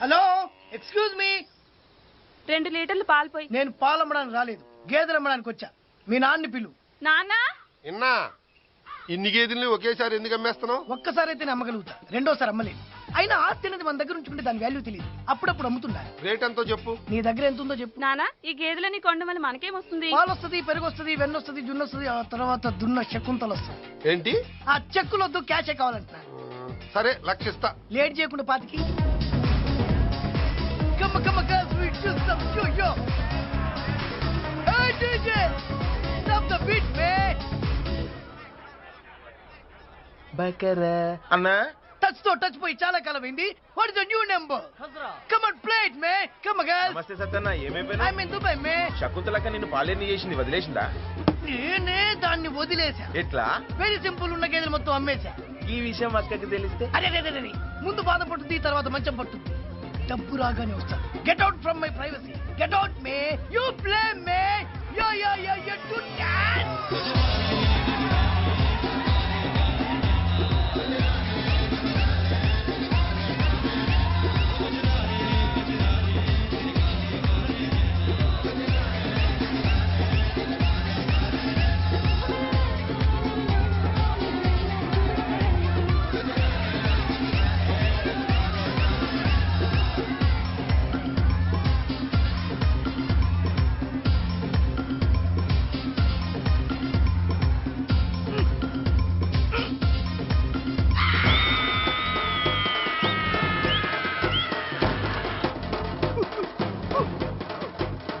Hello, excuse me. 2 లీటర్లు పాలు పోయి. నేను పాలు అమ్మడానికి రాలేదు, గేదెలు అమ్మడానికి వచ్చా. మీ నాన్నని పిలు. నాన్న ఇన్నా ఇన్ని గేదెల్ని ఒకేసారి ఎందుకు అమ్మేస్తున్నావు? ఒక్కసారి అయితే నేను అమ్మగలుగుతా, రెండోసారి అమ్మలేదు. అయినా ఆస్తి అనేది మన దగ్గర ఉంచుకుంటే దాని వాల్యూ తెలియదు. అప్పుడప్పుడు అమ్ముతుండాలి. రేట్ ఎంతో చెప్పు. నీ దగ్గర ఎంత ఉందో చెప్పు. నాన్న ఈ గేదెలని కొండ వల్ల మనకేమొస్తుంది? పాలు వస్తుంది, పెరుగు వస్తుంది, వెన్న వస్తుంది, జున్ను వస్తుంది, ఆ తర్వాత దున్న శకుంతలు వస్తుంది. ఏంటి? ఆ చెక్కులు వద్దు, క్యాషే కావాలంటున్నా. సరే లక్షిస్తా. లేట్ చేయకుండా పాతికి. కమ్మ కమ్మ sweet system show show. Hey DJ, stop the beat man. బకరా అన్నా టచ్ తో టచ్ పోయి చాలా కాలం అయింది. What is the new number? Come on play it మే. Come again. నమస్తే సత్యన్న, ఏమైపోయినా? ఐ మీన్ దుబాయ్ మే. శకుంతలక్క నిన్ను పాలేర్ని చేసింది, వదిలేసిందా? నేనే దాన్ని వదిలేసా. ఎట్లా? వెరీ సింపుల్, ఉన్న గేదెలు మొత్తం అమ్మేశా. ఈ విషయం అక్కకి తెలిస్తే? అరే ముందు బాధపడుతుంది, తర్వాత మంచం పడుతుంది. డబ్బు రాగానే వస్తా. Get out from my privacy. Get out మే. యు ప్లే మే. You do dance.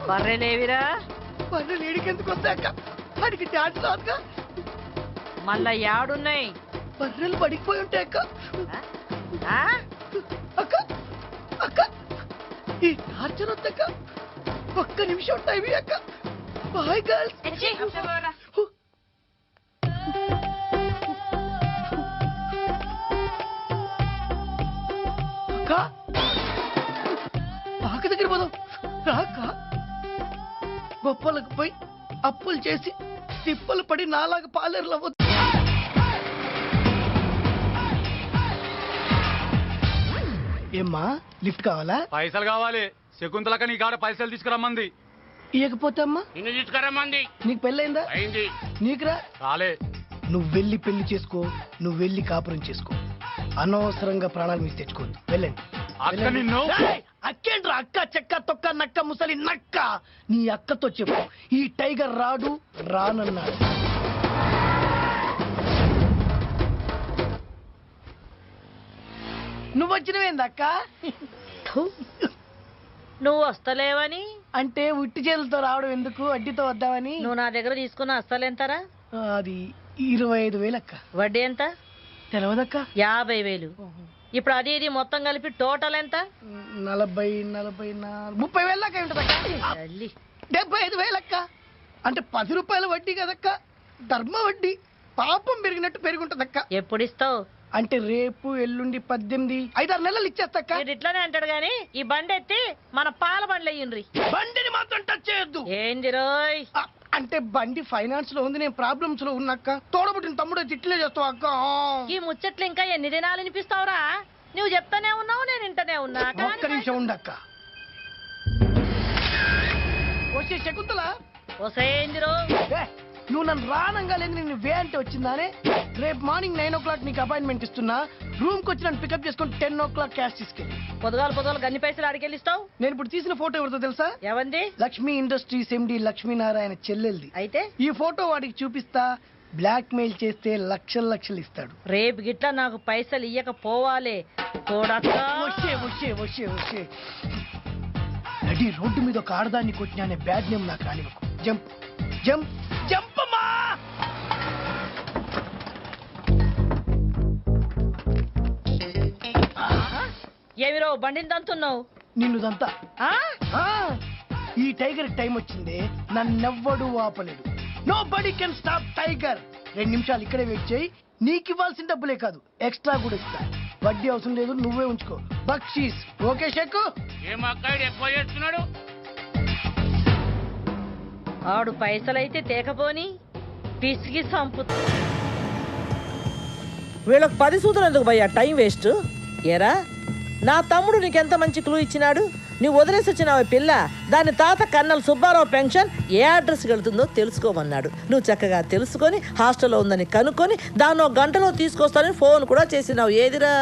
బర్రెలేవిరా? పన్ను లేడికెందుకు వస్తాక? అడిగి డాన్స్ రాదుగా. మళ్ళా యాడున్నాయి? బర్రెలు పడిపోయి ఉంటాయి అక్క. ఆ? అక్క అక్క ఈ టార్చర్ వద్దక్క. ఒక్క నిమిషం టైం అక్క. Boy girls. అక్క పాక దగ్గర పోదాం రాక. గొప్పలకు పోయి అప్పులు చేసి తిప్పలు పడి నాలాగా పాలేరులు అవ్వద్దు. ఏమ్మా లిఫ్ట్ కావాలా? పైసలు కావాలి. శకుంతలక నీ కాడ పైసలు తీసుకురమ్మంది. ఇవ్వకపోతే అమ్మా నిన్ను తీసుకురమ్మంది. నీకు పెళ్ళైందా? అయింది. నీకురా? కాలే. నువ్వు వెళ్ళి పెళ్లి చేసుకో, నువ్వు వెళ్ళి కాపురం చేసుకో. అనవసరంగా ప్రాణాలు మిస్ తెచ్చుకోవద్దు. వెళ్ళండి. అక్క నిన్ను. అక్కేంట్రా అక్క? చెక్క తొక్క నక్క ముసలి నక్క. నీ అక్కతో చెప్పు, ఈ టైగర్ రాడు రానన్నాడు. నువ్వు వచ్చినవేందక్క? నువ్వు వస్తలేవని అంటే ఉట్టి చేతులతో రావడం ఎందుకు, అడ్డితో వద్దామని. నువ్వు నా దగ్గర తీసుకున్న అస్సలెంతరా? అది 25,000 అక్క. వడ్డీ ఎంత? తెలవదక్క. 50,000. ఇప్పుడు అది ఇది మొత్తం కలిపి టోటల్ ఎంత? 30,000 దాకా ఉంటదక్క. 75,000 అక్క. అంటే 10 రూపాయల వడ్డీ కదక్క, ధర్మ వడ్డీ. పాపం పెరిగినట్టు పెరుగుంటదక్క. ఎప్పుడు ఇస్తావు? అంటే రేపు ఎల్లుండి 18 5-6 నెలలు ఇచ్చేస్తక్క. ఇట్లానే అంటాడు గాని ఈ బండి ఎత్తి మన పాల బండ్లు అయ్యిండ్రి. బండిని మాత్రం టచ్ చేయొద్దు. ఏంది రోయ్? అంటే బండి ఫైనాన్స్ లో ఉంది, నేను ప్రాబ్లమ్స్ లో ఉన్నక్క. తోడబుట్టిన తమ్ముడు తిట్లే చేస్తావు అక్క. ఈ ముచ్చట్లు ఇంకా ఎన్ని దినాలు వినిపిస్తావురా? నువ్వు చెప్తానే ఉన్నావు, నేను వింటనే ఉన్నా. ఒక్క నిమిషం ఉండక్క. వచ్చే శకుంతల. వసేందిరో నువ్వు నన్ను రానంగా లేదు, నేను వే అంటే వచ్చిందానే. రేపు మార్నింగ్ 9 o'clock నీకు అపాయింట్మెంట్ ఇస్తున్నా. రూమ్ కి వచ్చి నన్ను పికప్ చేసుకుని 10 o'clock క్యాష్ తీసుకెళ్ళి. పొద్దుగాలు గన్ని పైసలు అడికెళ్ళిస్తావు? నేను ఇప్పుడు తీసిన ఫోటో ఎవరితో తెలుసా? ఎవంది? లక్ష్మీ ఇండస్ట్రీస్ ఎండి లక్ష్మీనారాయణ చెల్లెల్ది. అయితే ఈ ఫోటో వాడికి చూపిస్తా. బ్లాక్ మెయిల్ చేస్తే లక్షలు ఇస్తాడు. రేపు గిట్లా నాకు పైసలు ఇయ్యకపోవాలే. నడి రోడ్డు మీద ఒక ఆడదాన్ని కొట్టినా అనే బ్యాడ్ నేమ్ నాకు రానివ్వకు. జంప్ జంప్ జంప్ అమ్మా. ఏమిరో బండిని తంతున్నావు? నిన్నుదంతా. ఈ టైగర్ టైం వచ్చింది, నన్నెవ్వడు ఆపలేడు. Nobody can stop tiger. 2 నిమిషాలు ఇక్కడే వెయిట్ చేయి. నీకు ఇవ్వాల్సిన డబ్బులే కాదు, ఎక్స్ట్రా కూడా ఇస్తా. వడ్డీ అవసరం లేదు, నువ్వే ఉంచుకో. బక్షీస్. ఓకే షేకు? ఆడు పైసలైతే తేకపోని పిసికి సంపుతా. వీళ్ళకి 10 సూత్రం ఎందుకు భయ్యా, టైం వేస్ట్. ఏరా నా తమ్ముడు నీకెంత మంచి క్లూ ఇచ్చినాడు. నువ్వు వదిలేసి వచ్చినావు పిల్ల, దాని తాత కన్నల్ సుబ్బారావు పెన్షన్ ఏ అడ్రస్కి వెళ్తుందో తెలుసుకోమన్నాడు. నువ్వు చక్కగా తెలుసుకొని హాస్టల్లో ఉందని కనుక్కొని దాన్ని 1 గంటలో తీసుకొస్తానని ఫోన్ కూడా చేసినావు. ఏదిరా?